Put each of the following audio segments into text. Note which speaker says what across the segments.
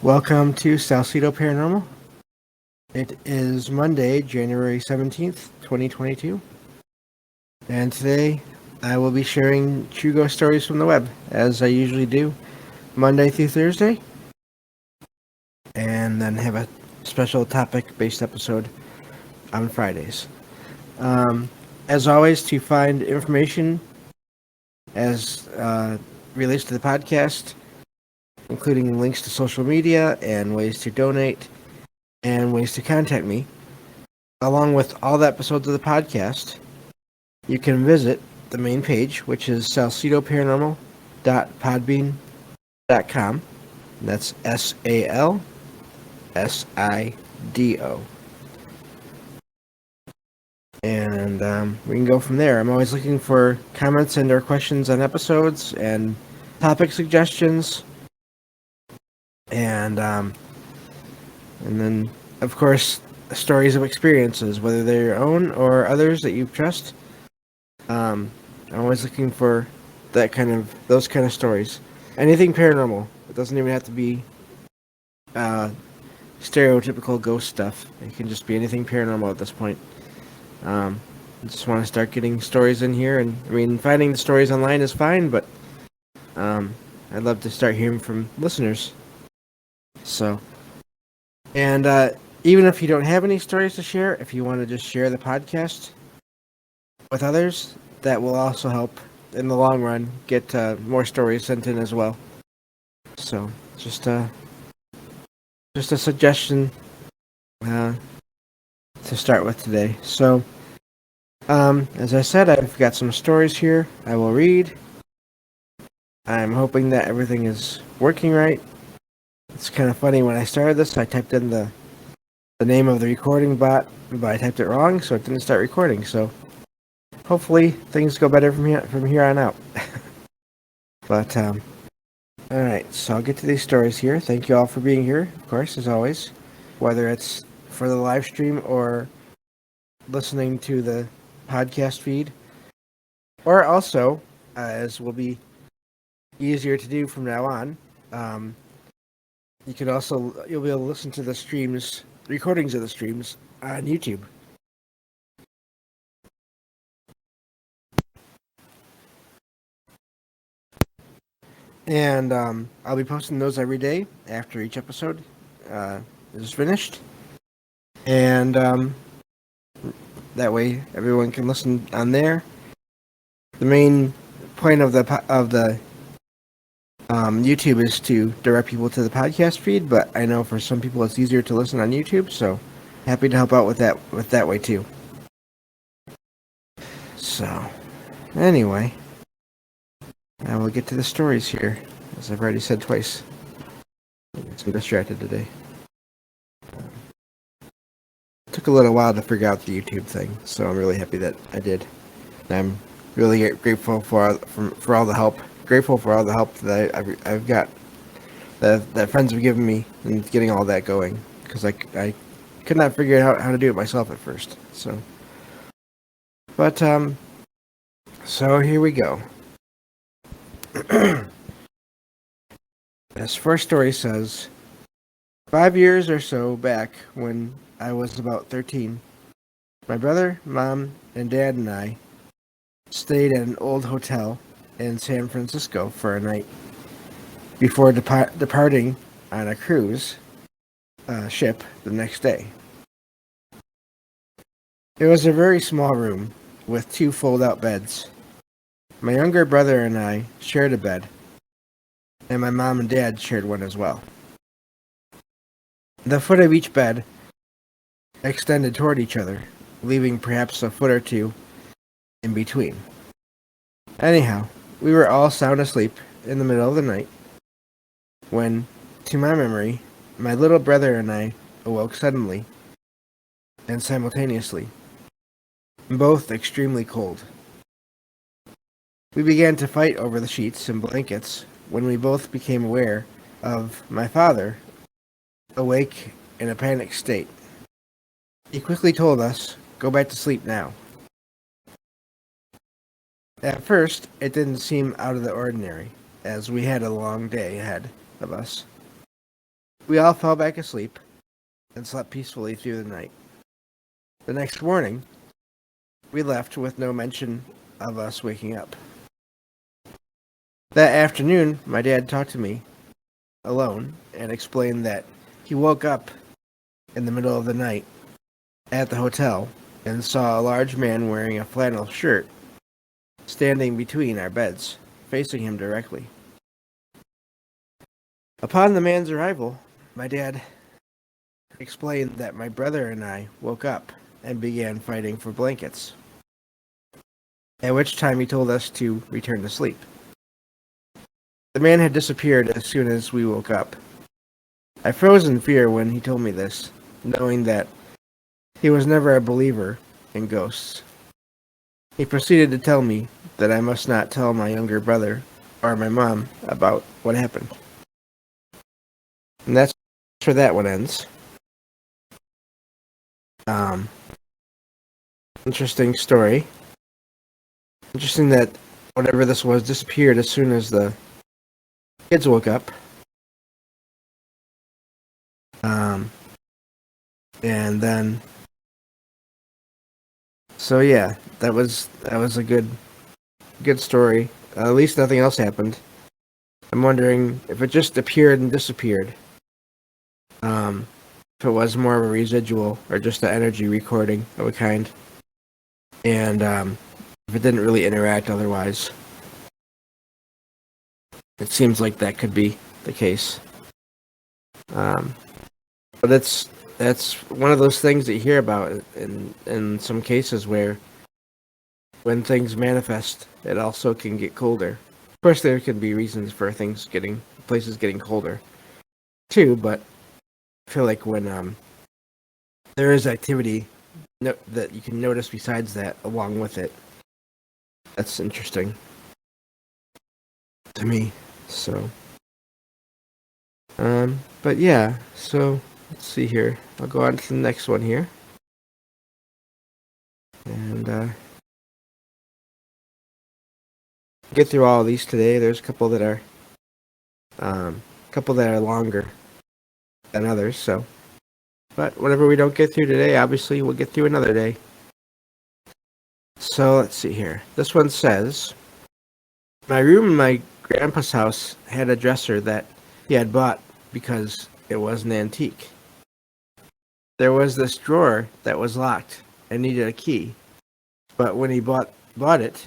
Speaker 1: Welcome to Salcedo Paranormal. It is Monday, January 17th, 2022, and today I will be sharing true ghost stories from the web, as I usually do, Monday through Thursday, and then have a special topic-based episode on Fridays. As always, to find information as relates to the podcast, including links to social media and ways to donate and ways to contact me, along with all the episodes of the podcast, you can visit the main page, which is salcidoparanormal.podbean.com. That's SALSIDO. And we can go from there. I'm always looking for comments and or questions on episodes and topic suggestions. And then, of course, stories of experiences, whether they're your own or others that you trust. I'm always looking for those kind of stories. Anything paranormal. It doesn't even have to be stereotypical ghost stuff. It can just be anything paranormal at this point. I just want to start getting stories in here, and I mean, finding the stories online is fine, but I'd love to start hearing from listeners. So, and even if you don't have any stories to share, if you want to just share the podcast with others, that will also help in the long run get more stories sent in as well. So, just a suggestion to start with today. So, as I said, I've got some stories here I will read. I'm hoping that everything is working right. It's kind of funny, when I started this, I typed in the name of the recording bot, but I typed it wrong, so it didn't start recording. So hopefully things go better from here on out. But all right, so I'll get to these stories here. Thank you all for being here, of course, as always, whether it's for the live stream or listening to the podcast feed, or also, as will be easier to do from now on, you'll be able to listen to the streams, recordings of the streams on YouTube. And I'll be posting those every day after each episode is finished. And that way everyone can listen on there. The main point of the YouTube is to direct people to the podcast feed, but I know for some people it's easier to listen on YouTube, so happy to help out with that way too. So, anyway, I will get to the stories here, as I've already said twice. I'm distracted today. It took a little while to figure out the YouTube thing, so I'm really happy that I did. I'm really grateful for all the help. Grateful for all the help that I've got, that friends have given me in getting all that going, because I could not figure out how to do it myself at first. So, but so here we go. This first story says, 5 years or so back, when I was about 13, my brother, mom, and dad and I stayed at an old hotel in San Francisco for a night before departing on a cruise ship the next day. It was a very small room with 2 fold-out beds. My younger brother and I shared a bed, and my mom and dad shared one as well. The foot of each bed extended toward each other, leaving perhaps a foot or two in between. Anyhow, we were all sound asleep in the middle of the night when, to my memory, my little brother and I awoke suddenly and simultaneously, both extremely cold. We began to fight over the sheets and blankets when we both became aware of my father awake in a panicked state. He quickly told us, "Go back to sleep now." At first, it didn't seem out of the ordinary, as we had a long day ahead of us. We all fell back asleep and slept peacefully through the night. The next morning, we left with no mention of us waking up. That afternoon, my dad talked to me alone and explained that he woke up in the middle of the night at the hotel and saw a large man wearing a flannel shirt standing between our beds, facing him directly. Upon the man's arrival, my dad explained that my brother and I woke up and began fighting for blankets, at which time he told us to return to sleep. The man had disappeared as soon as we woke up. I froze in fear when he told me this, knowing that he was never a believer in ghosts. He proceeded to tell me that I must not tell my younger brother or my mom about what happened. And that's where that one ends. Interesting story. Interesting that whatever this was disappeared as soon as the kids woke up. And then, so yeah, that was a good story. At least nothing else happened. I'm wondering if it just appeared and disappeared. If it was more of a residual or just an energy recording of a kind. And if it didn't really interact otherwise. It seems like that could be the case. But that's one of those things that you hear about in some cases where when things manifest, it also can get colder. Of course, there can be reasons for places getting colder too, but I feel like when there is activity that you can notice besides that along with it, that's interesting to me. So, but yeah, so let's see here. I'll go on to the next one here. And get through all of these today. There's a couple that are longer than others, so but whatever we don't get through today, obviously we'll get through another day. So let's see here. This one says, my room in my grandpa's house had a dresser that he had bought because it was an antique. There was this drawer that was locked and needed a key, but when he bought it,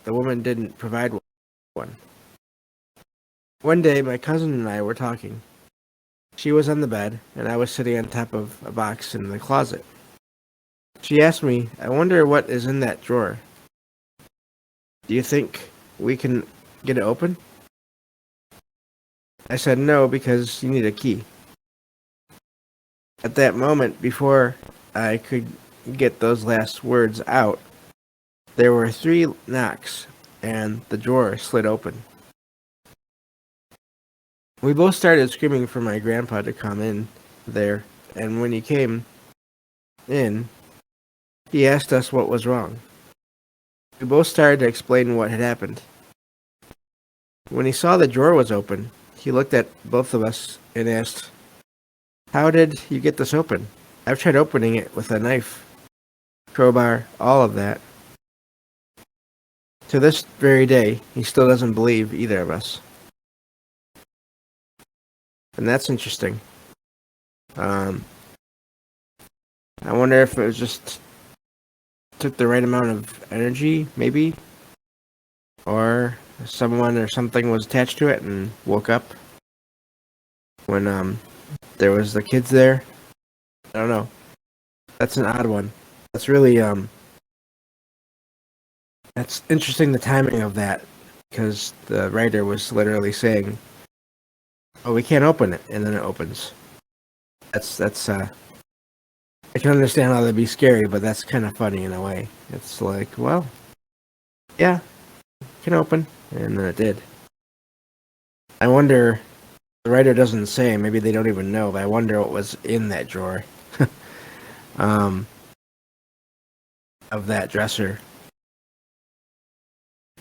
Speaker 1: the woman didn't provide one. One day, my cousin and I were talking. She was on the bed, and I was sitting on top of a box in the closet. She asked me, I wonder what is in that drawer. Do you think we can get it open? I said no, because you need a key. At that moment, before I could get those last words out, there were 3 knocks, and the drawer slid open. We both started screaming for my grandpa to come in there, and when he came in, he asked us what was wrong. We both started to explain what had happened. When he saw the drawer was open, he looked at both of us and asked, how did you get this open? I've tried opening it with a knife, crowbar, all of that. To this very day, he still doesn't believe either of us. And that's interesting. I wonder if it was just took the right amount of energy, maybe, or someone or something was attached to it and woke up when there was the kids there. I don't know. That's an odd one. That's really that's interesting, the timing of that, because the writer was literally saying, oh, we can't open it, and then it opens. That's I can understand how that'd be scary, but that's kind of funny in a way. It's like, well, yeah, it can open, and then it did. I wonder, the writer doesn't say, maybe they don't even know, but I wonder what was in that drawer of that dresser.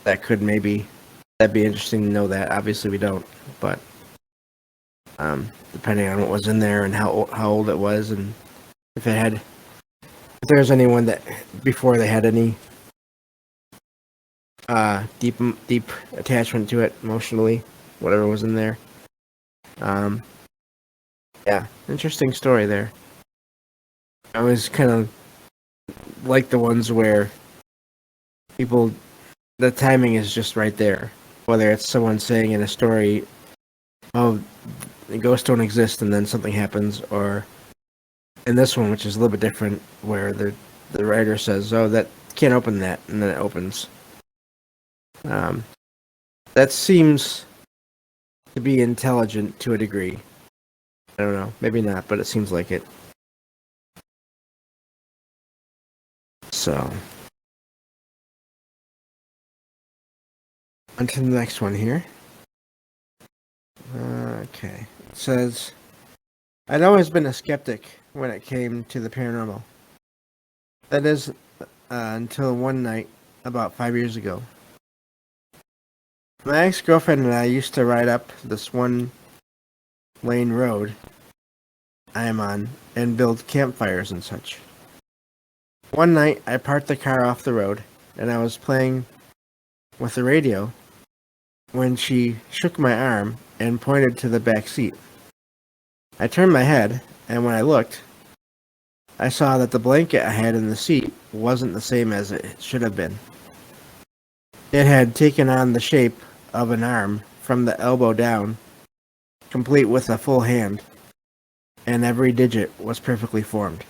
Speaker 1: That'd be interesting to know that. Obviously we don't, but depending on what was in there and how old it was, and if there's anyone that before they had any deep attachment to it emotionally, whatever was in there. Yeah, interesting story there. I was kind of like the ones where the timing is just right there. Whether it's someone saying in a story, "Oh, the ghosts don't exist," and then something happens, or in this one, which is a little bit different, where the writer says, "Oh, that can't open that," and then it opens. That seems to be intelligent to a degree. I don't know, maybe not, but it seems like it. So, on to the next one here. Okay. It says, I'd always been a skeptic when it came to the paranormal. That is, until one night about 5 years ago. My ex-girlfriend and I used to ride up this one lane road I am on and build campfires and such. One night, I parked the car off the road, and I was playing with the radio when she shook my arm and pointed to the back seat. I turned my head, and when I looked, I saw that the blanket I had in the seat wasn't the same as it should have been. It had taken on the shape of an arm from the elbow down, complete with a full hand, and every digit was perfectly formed.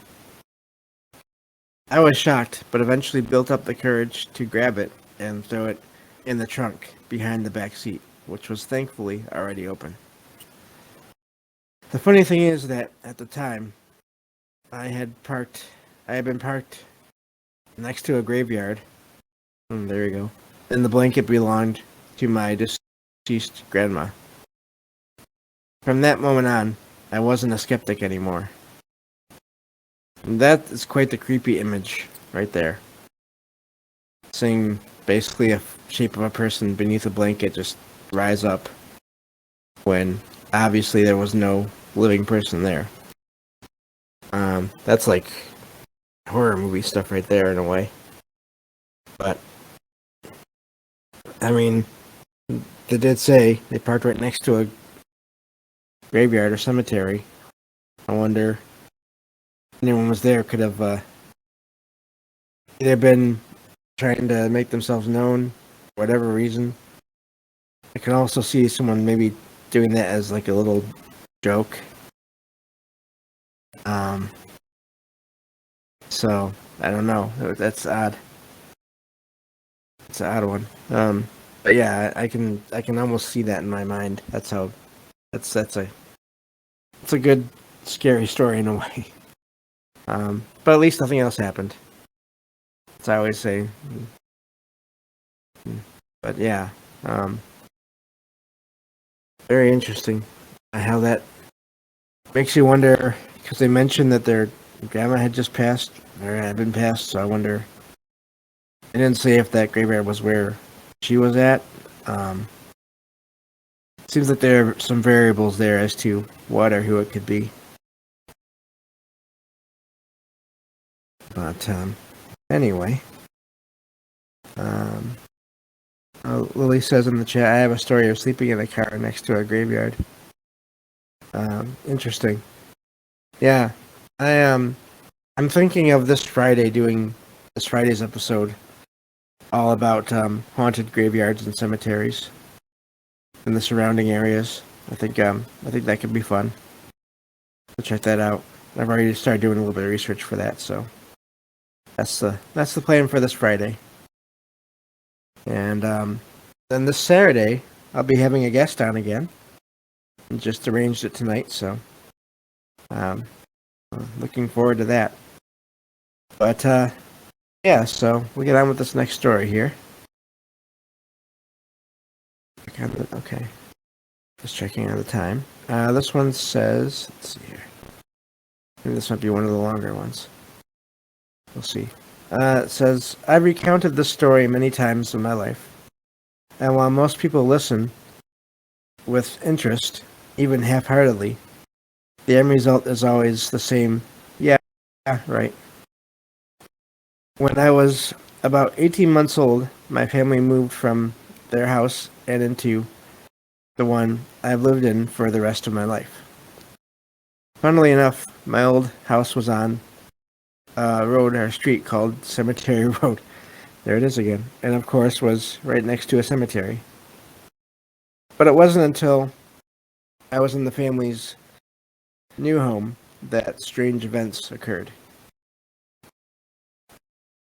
Speaker 1: I was shocked, but eventually built up the courage to grab it and throw it in the trunk behind the back seat, which was thankfully already open. The funny thing is that at the time, I had been parked next to a graveyard. There you go. And the blanket belonged to my deceased grandma. From that moment on, I wasn't a skeptic anymore. And that is quite the creepy image right there. Seeing basically a shape of a person beneath a blanket just rise up when obviously there was no living person there. That's like horror movie stuff right there in a way. But I mean, they did say they parked right next to a graveyard or cemetery. I wonder if anyone was there could have either been trying to make themselves known, for whatever reason. I can also see someone maybe doing that as like a little joke. So I don't know. That's odd. It's an odd one. But yeah, I can almost see that in my mind. That's a good scary story in a way. But at least nothing else happened. As I always say. But yeah, very interesting how that makes you wonder, because they mentioned that their grandma had just passed or had been passed. So I wonder. They didn't say if that graveyard was where she was at. Seems like there are some variables there as to what or who it could be. But anyway, Lily says in the chat, I have a story of sleeping in a car next to a graveyard. Interesting. Yeah, I'm thinking of this Friday doing this Friday's episode all about haunted graveyards and cemeteries in the surrounding areas. I think that could be fun. So check that out. I've already started doing a little bit of research for that, so that's the plan for this Friday. And then this Saturday, I'll be having a guest on again. I just arranged it tonight, so looking forward to that. But yeah, so we get on with this next story here. Okay. Just checking on the time. This one says, let's see here. Maybe this might be one of the longer ones. We'll see. It says, I've recounted this story many times in my life. And while most people listen with interest, even half-heartedly, the end result is always the same. Yeah, right. When I was about 18 months old, my family moved from their house and into the one I've lived in for the rest of my life. Funnily enough, my old house was on a road or a street called Cemetery Road. There it is again. And of course was right next to a cemetery. But it wasn't until I was in the family's new home that strange events occurred.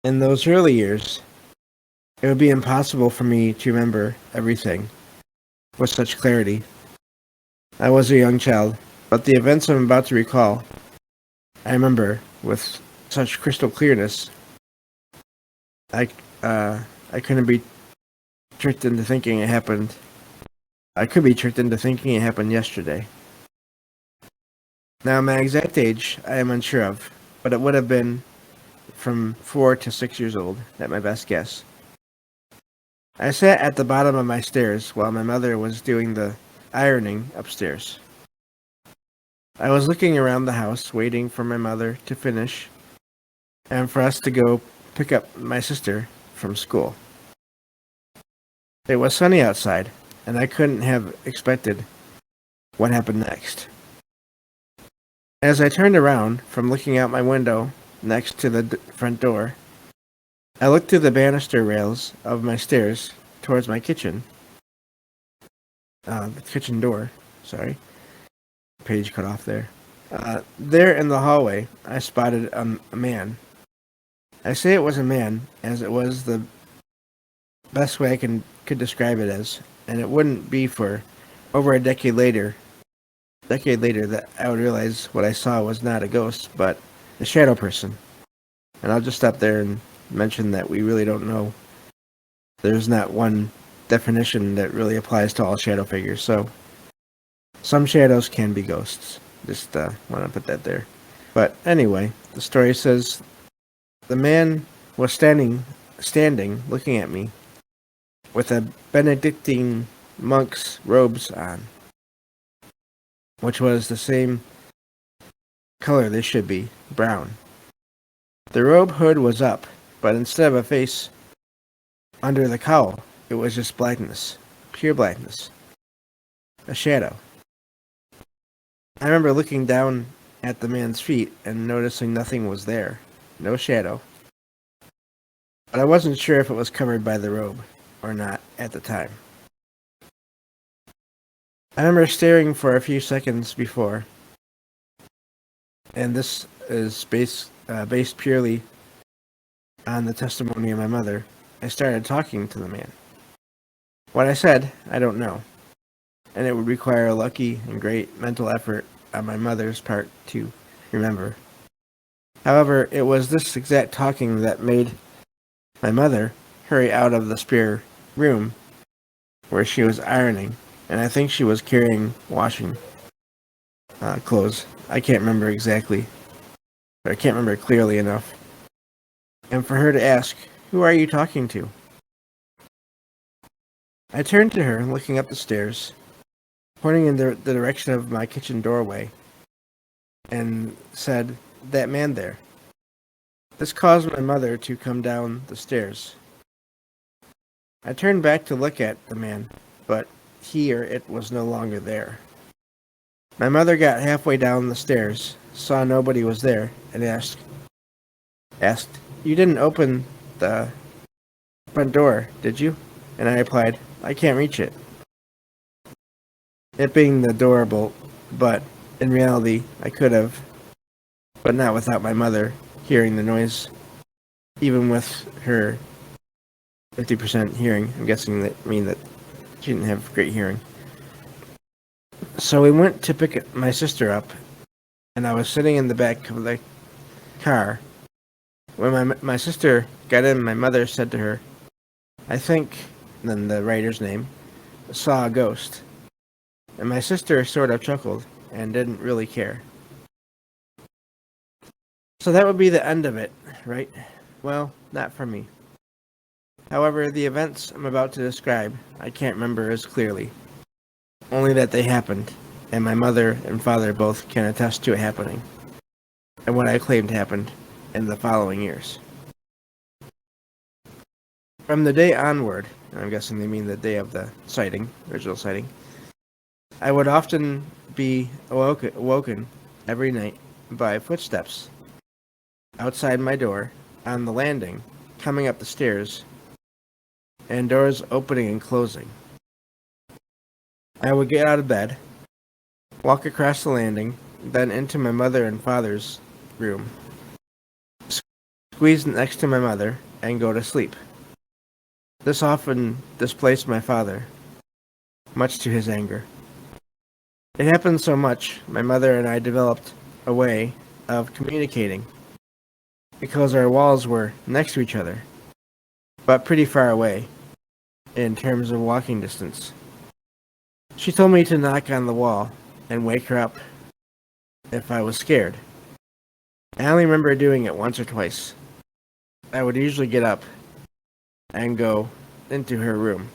Speaker 1: In those early years, it would be impossible for me to remember everything with such clarity. I was a young child, but the events I'm about to recall, I remember with such crystal clearness. I I couldn't be tricked into thinking it happened. I could be tricked into thinking it happened yesterday. Now, my exact age I am unsure of, but it would have been from 4 to 6 years old, at my best guess. I sat at the bottom of my stairs while my mother was doing the ironing upstairs. I was looking around the house, waiting for my mother to finish and for us to go pick up my sister from school. It was sunny outside, and I couldn't have expected what happened next. As I turned around from looking out my window next to the front door, I looked through the banister rails of my stairs towards my kitchen. The kitchen door, sorry. Page cut off there. There in the hallway, I spotted a man. I say it was a man, as it was the best way I could describe it as, and it wouldn't be for over a decade later that I would realize what I saw was not a ghost, but a shadow person. And I'll just stop there and mention that we really don't know. There's not one definition that really applies to all shadow figures, so some shadows can be ghosts. Just want to put that there. But anyway, the story says the man was standing looking at me with a Benedictine monk's robes on, which was the same color they should be, brown. The robe hood was up, but instead of a face under the cowl, it was just blackness, pure blackness, a shadow. I remember looking down at the man's feet and noticing nothing was there, no shadow. But I wasn't sure if it was covered by the robe or not at the time. I remember staring for a few seconds before, and this is based purely on the testimony of my mother. I started talking to the man. What I said, I don't know, and it would require a lucky and great mental effort on my mother's part to remember. However, it was this exact talking that made my mother hurry out of the spare room where she was ironing, and I think she was carrying washing clothes. I can't remember exactly, but I can't remember clearly enough. And for her to ask, "Who are you talking to?" I turned to her, looking up the stairs, pointing in the direction of my kitchen doorway, and said, "That man there." This caused my mother to come down the stairs. I turned back to look at the man, but he or it was no longer there. My mother got halfway down the stairs, saw nobody was there, and asked, "You didn't open the front door, did you?" And I replied, "I can't reach it." It being the door bolt, but in reality, I could have, but not without my mother hearing the noise, even with her 50% hearing. I'm guessing that she didn't have great hearing. So we went to pick my sister up, and I was sitting in the back of the car. When my sister got in, my mother said to her, "I think," then the writer's name, "saw a ghost." And my sister sort of chuckled and didn't really care. So that would be the end of it, right? Well, not for me. However, the events I'm about to describe, I can't remember as clearly. Only that they happened. and my mother and father both can attest to it happening, and what I claimed happened in the following years. From the day onward, and I'm guessing they mean the day of the sighting, original sighting, I would often be awoken every night by footsteps outside my door, on the landing, coming up the stairs, and doors opening and closing. I would get out of bed, walk across the landing, then into my mother and father's room, squeeze next to my mother, and go to sleep. This often displaced my father, much to his anger. It happened so much, my mother and I developed a way of communicating, because our walls were next to each other, but pretty far away in terms of walking distance. She told me to knock on the wall and wake her up if I was scared. I only remember doing it once or twice. I would usually get up and go into her room.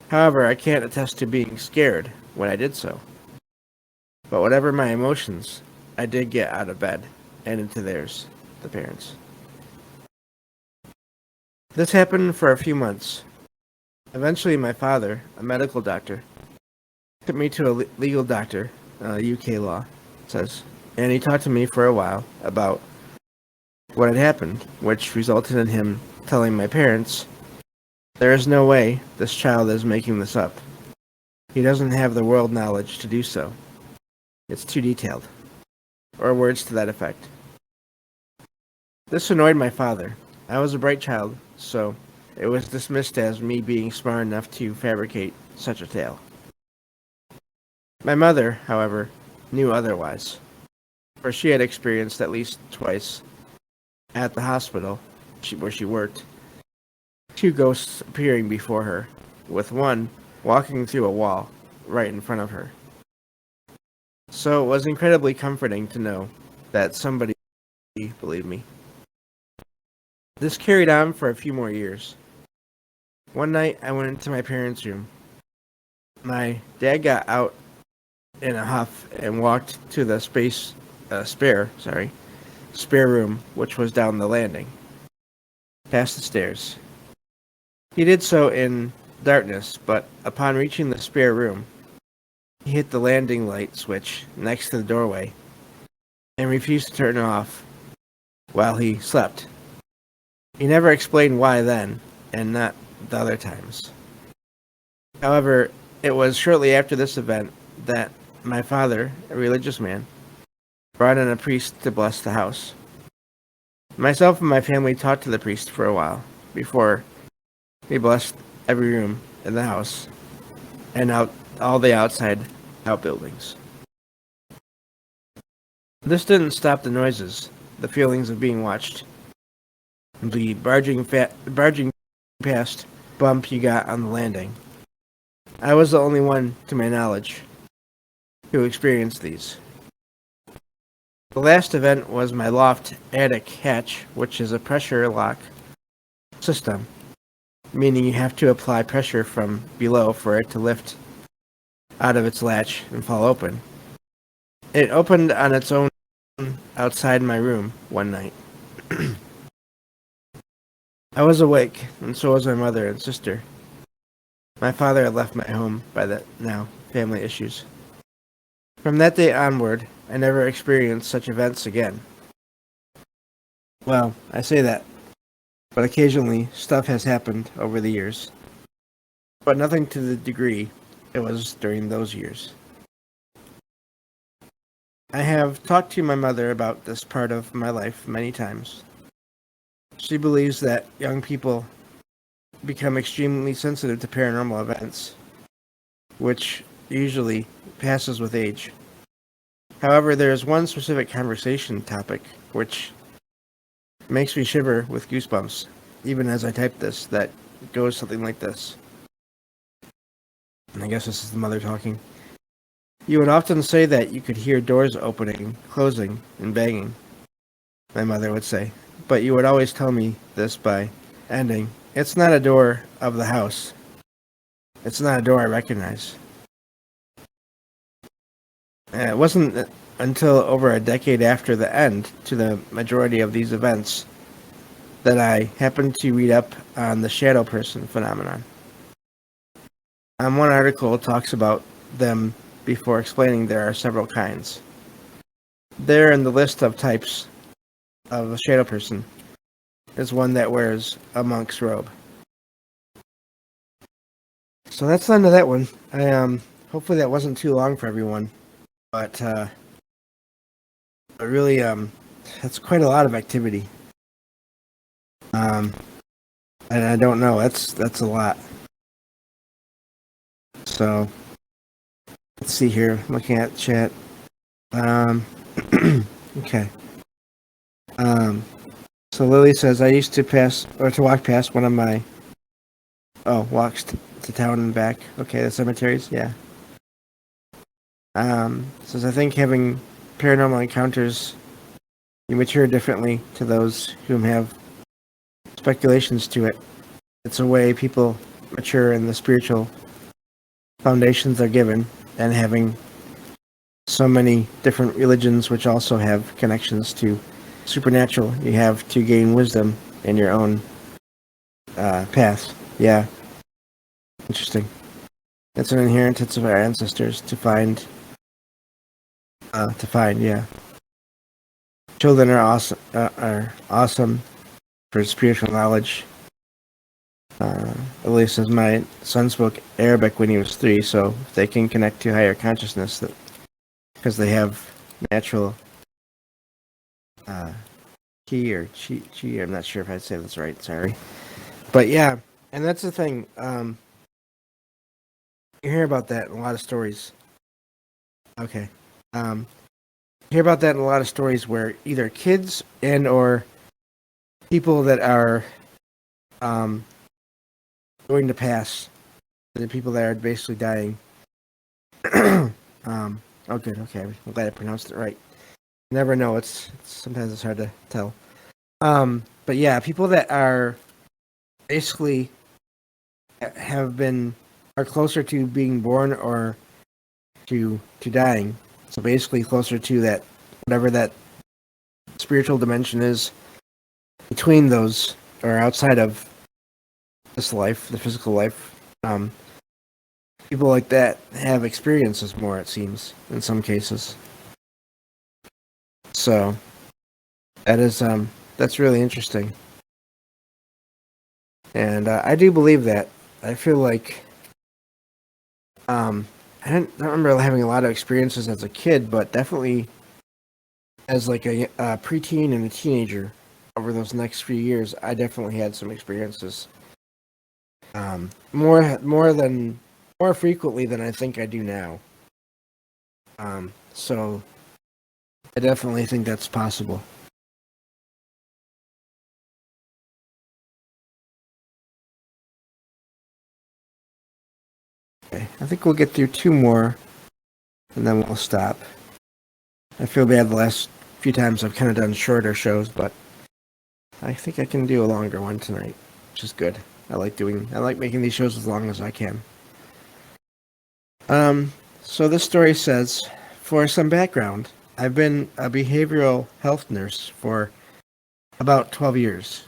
Speaker 1: However, I can't attest to being scared when I did so. But whatever my emotions, I did get out of bed and into theirs, the parents. This happened for a few months. Eventually, my father, a medical doctor, took me to a legal doctor, UK law says, and he talked to me for a while about what had happened, which resulted in him telling my parents, "There is no way this child is making this up. He doesn't have the world knowledge to do so. It's too detailed," or words to that effect. This annoyed my father. I was a bright child, so it was dismissed as me being smart enough to fabricate such a tale. My mother, however, knew otherwise, for she had experienced at least twice at the hospital where she worked 2 ghosts appearing before her, with one walking through a wall right in front of her. So it was incredibly comforting to know that somebody believed me. This carried on for a few more years. One night I went into my parents' room. My dad got out in a huff and walked to the spare room, which was down the landing, past the stairs. He did so in darkness, but upon reaching the spare room, he hit the landing light switch next to the doorway and refused to turn it off while he slept. He never explained why then, and not the other times. However, it was shortly after this event that my father, a religious man, brought in a priest to bless the house. Myself and my family talked to the priest for a while before he blessed every room in the house and all the outside outbuildings. This didn't stop the noises, the feelings of being watched, the barging past bump you got on the landing. I was the only one, to my knowledge, who experienced these. The last event was my loft attic hatch, which is a pressure lock system, meaning you have to apply pressure from below for it to lift out of its latch and fall open. It opened on its own outside my room one night. I was awake, and so was my mother and sister. My father had left my home by that now, family issues. From that day onward, I never experienced such events again. Well, I say that, but occasionally stuff has happened over the years, but nothing to the degree it was during those years. I have talked to my mother about this part of my life many times. She believes that young people become extremely sensitive to paranormal events, which usually passes with age. However, there is one specific conversation topic which makes me shiver with goosebumps, even as I type this, that goes something like this. And I guess this is the mother talking. "You would often say that you could hear doors opening, closing, and banging," my mother would say. "But you would always tell me this by ending, 'It's not a door of the house. It's not a door I recognize.'" It wasn't until over a decade after the end to the majority of these events that I happened to read up on the shadow person phenomenon. One article talks about them before explaining there are several kinds. There in the list of types of a shadow person is one that wears a monk's robe. So that's the end of that one. I hopefully that wasn't too long for everyone, but really that's quite a lot of activity. And I don't know, that's a lot. So let's see here. Looking at chat. Okay. So Lily says I used to walk past one of my walks to town and back. Okay, the cemeteries. Yeah. Says I think having paranormal encounters, you mature differently to those who have speculations to it. It's a way people mature in the spiritual foundations they're given, and having so many different religions which also have connections to supernatural, you have to gain wisdom in your own path. Yeah, interesting. It's an inheritance of our ancestors to find. Yeah. Children are awesome. Are awesome for spiritual knowledge. At least as my son spoke Arabic when he was 3, so they can connect to higher consciousness that because they have natural chi or chi. I'm not sure if I'd say that's right. Sorry, but yeah, and that's the thing. You hear about that in a lot of stories. Okay, you hear about that in a lot of stories where either kids and or people that are going to pass, the people that are basically dying. Oh, good. Okay, I'm glad I pronounced it right. Never know. It's sometimes it's hard to tell. But yeah, people that are basically are closer to being born or to dying. So basically closer to that whatever that spiritual dimension is between those or outside of this life, the physical life. People like that have experiences more, it seems, in some cases. So that's really interesting, and I do believe that. I feel like I don't remember having a lot of experiences as a kid, but definitely as like a preteen and a teenager over those next few years, I definitely had some experiences. More frequently than I think I do now. So I definitely think that's possible. Okay, I think we'll get through 2 more, and then we'll stop. I feel bad the last few times I've kind of done shorter shows, but I think I can do a longer one tonight, which is good. I like making these shows as long as I can. So this story says, for some background, I've been a behavioral health nurse for about 12 years.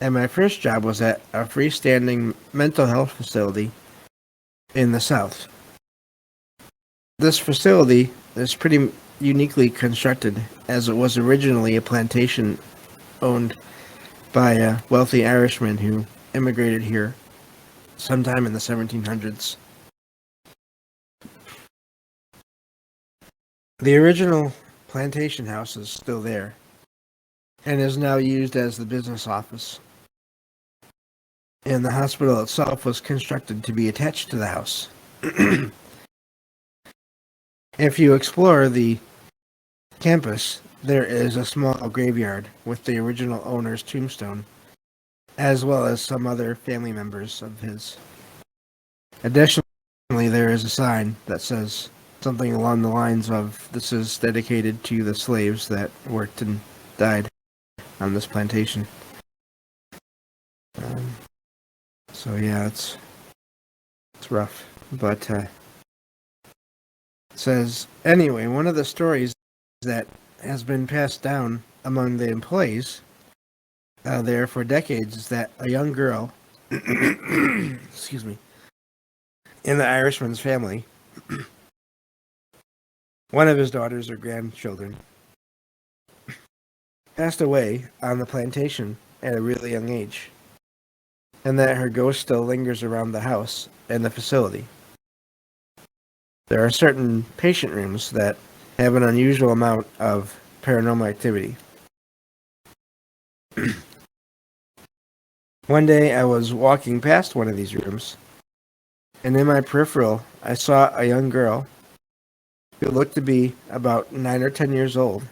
Speaker 1: And my first job was at a freestanding mental health facility in the South. This facility is pretty uniquely constructed as it was originally a plantation owned by a wealthy Irishman who immigrated here sometime in the 1700s. The original plantation house is still there and is now used as the business office. And the hospital itself was constructed to be attached to the house. If you explore the campus, there is a small graveyard with the original owner's tombstone, as well as some other family members of his. Additionally, there is a sign that says something along the lines of, "This is dedicated to the slaves that worked and died on this plantation." So yeah, it's rough, but It says, anyway, one of the stories that has been passed down among the employees there for decades is that a young girl, excuse me, in the Irishman's family, one of his daughters or grandchildren, passed away on the plantation at a really young age, and that her ghost still lingers around the house and the facility. There are certain patient rooms that have an unusual amount of paranormal activity. One day I was walking past one of these rooms, and in my peripheral I saw a young girl who looked to be about 9 or 10 years old,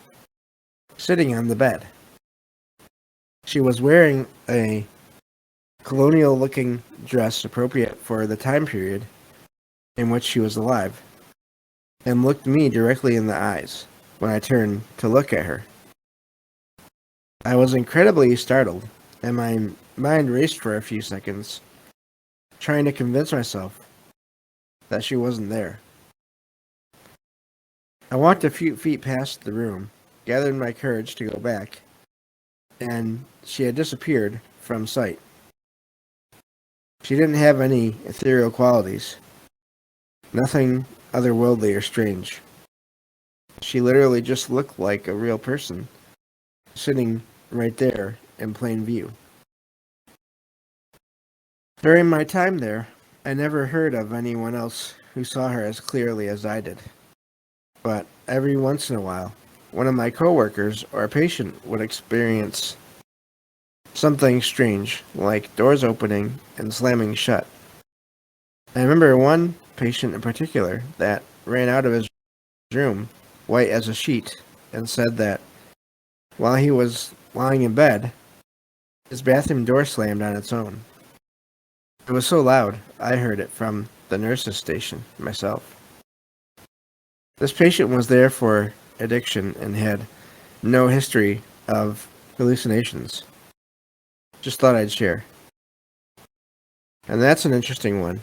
Speaker 1: sitting on the bed. She was wearing a colonial-looking dress appropriate for the time period in which she was alive, and looked me directly in the eyes when I turned to look at her. I was incredibly startled, and my mind raced for a few seconds, trying to convince myself that she wasn't there. I walked a few feet past the room, gathered my courage to go back, and she had disappeared from sight. She didn't have any ethereal qualities, nothing otherworldly or strange. She literally just looked like a real person, sitting right there in plain view. During my time there, I never heard of anyone else who saw her as clearly as I did. But every once in a while, one of my coworkers or a patient would experience something strange, like doors opening and slamming shut. I remember one patient in particular that ran out of his room, white as a sheet, and said that while he was lying in bed, his bathroom door slammed on its own. It was so loud, I heard it from the nurse's station myself. This patient was there for addiction and had no history of hallucinations. Just thought I'd share. And that's an interesting one.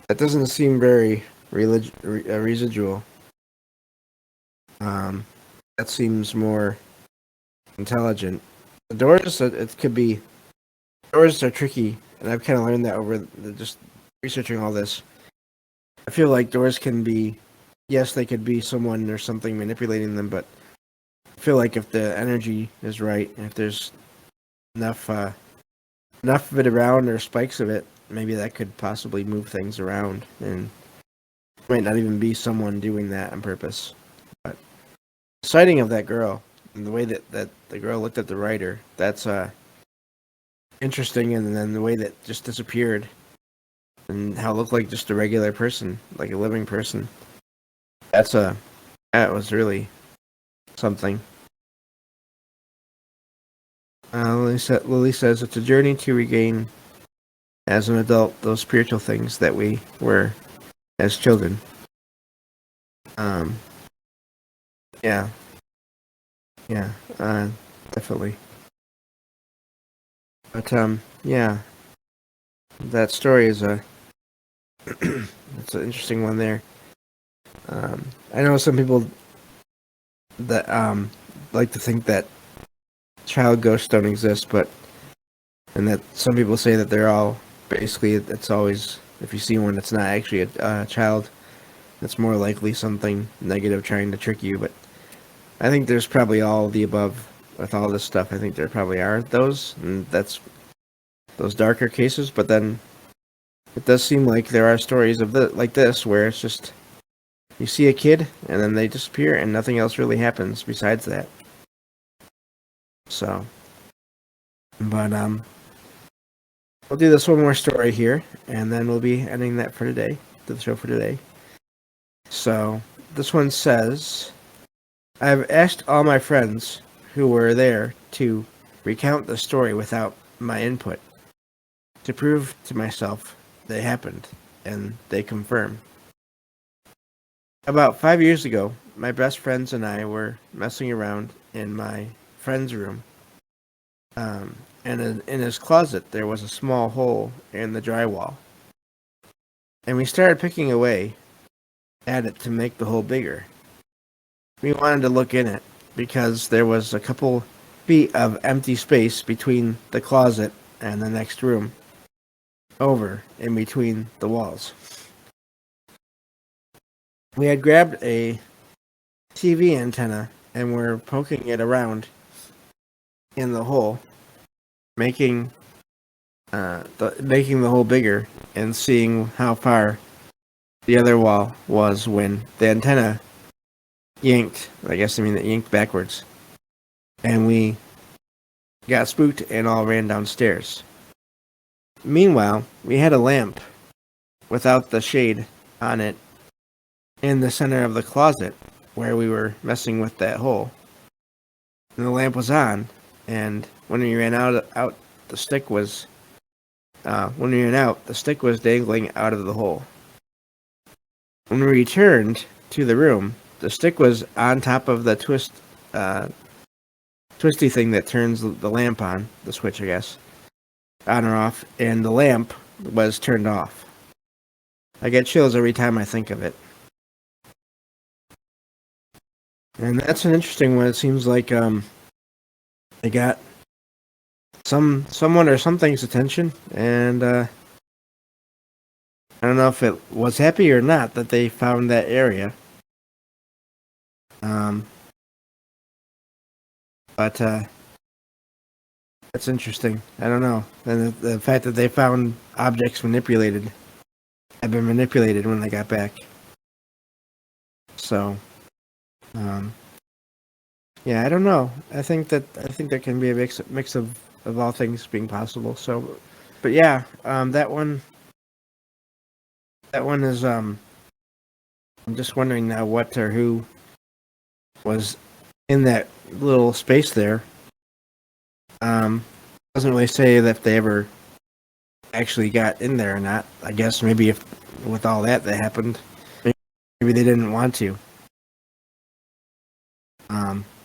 Speaker 1: That doesn't seem very residual. That seems more intelligent. The doors, it could be, doors are tricky, and I've kind of learned that over just researching all this. I feel like doors can be, yes, they could be someone or something manipulating them, but I feel like if the energy is right, and if there's enough of it around or spikes of it, maybe that could possibly move things around, and it might not even be someone doing that on purpose. But the sighting of that girl and the way that the girl looked at the writer, that's interesting, and then the way that just disappeared and how it looked like just a regular person, like a living person. That was really something. Lily says it's a journey to regain as an adult those spiritual things that we were as children. Yeah, yeah, definitely. But yeah, that story is it's an interesting one there. I know some people that like to think that child ghosts don't exist, and that some people say that they're all basically, it's always, if you see one that's not actually a child, it's more likely something negative trying to trick you. But I think there's probably all the above with all this stuff. I think there probably are those, and that's those darker cases. But then it does seem like there are stories of like this where it's just you see a kid and then they disappear and nothing else really happens besides that. So, but we'll do this one more story here, and then we'll be ending that for today, the show for today. So, this one says, I've asked all my friends who were there to recount the story without my input, to prove to myself they happened, and they confirm. About 5 years ago, my best friends and I were messing around in my friend's room. And in his closet, there was a small hole in the drywall. And we started picking away, at it to make the hole bigger. We wanted to look in it because there was a couple feet of empty space between the closet and the next room over in between the walls. We had grabbed a TV antenna and were poking it around in the hole, making the hole bigger and seeing how far the other wall was when the antenna yanked. It yanked backwards, and we got spooked and all ran downstairs. Meanwhile, we had a lamp without the shade on it in the center of the closet where we were messing with that hole. And the lamp was on, and when we ran out the stick was dangling out of the hole. When we returned to the room, the stick was on top of the twisty thing that turns the lamp on, the switch, I guess, on or off, and the lamp was turned off. I get chills every time I think of it. And that's an interesting one. It seems like they got someone or something's attention, and I don't know if it was happy or not that they found that area. But that's interesting. I don't know. And the fact that they found objects had been manipulated when they got back. So, yeah, I don't know. I think there can be a mix of all things being possible. So, but yeah, that one is I'm just wondering now what or who was in that little space there. Doesn't really say that if they ever actually got in there or not. I guess maybe if with all that happened, maybe they didn't want to.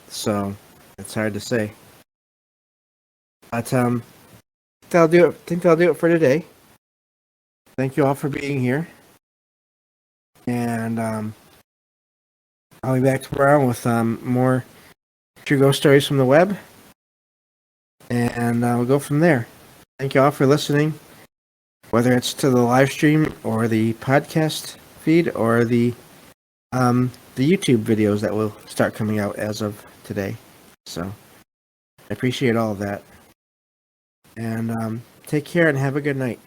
Speaker 1: So it's hard to say. But I think that'll do it for today. Thank you all for being here. And I'll be back tomorrow with more true ghost stories from the web. And we'll go from there. Thank you all for listening, whether it's to the live stream or the podcast feed or the YouTube videos that will start coming out as of today. So I appreciate all of that. And take care and have a good night.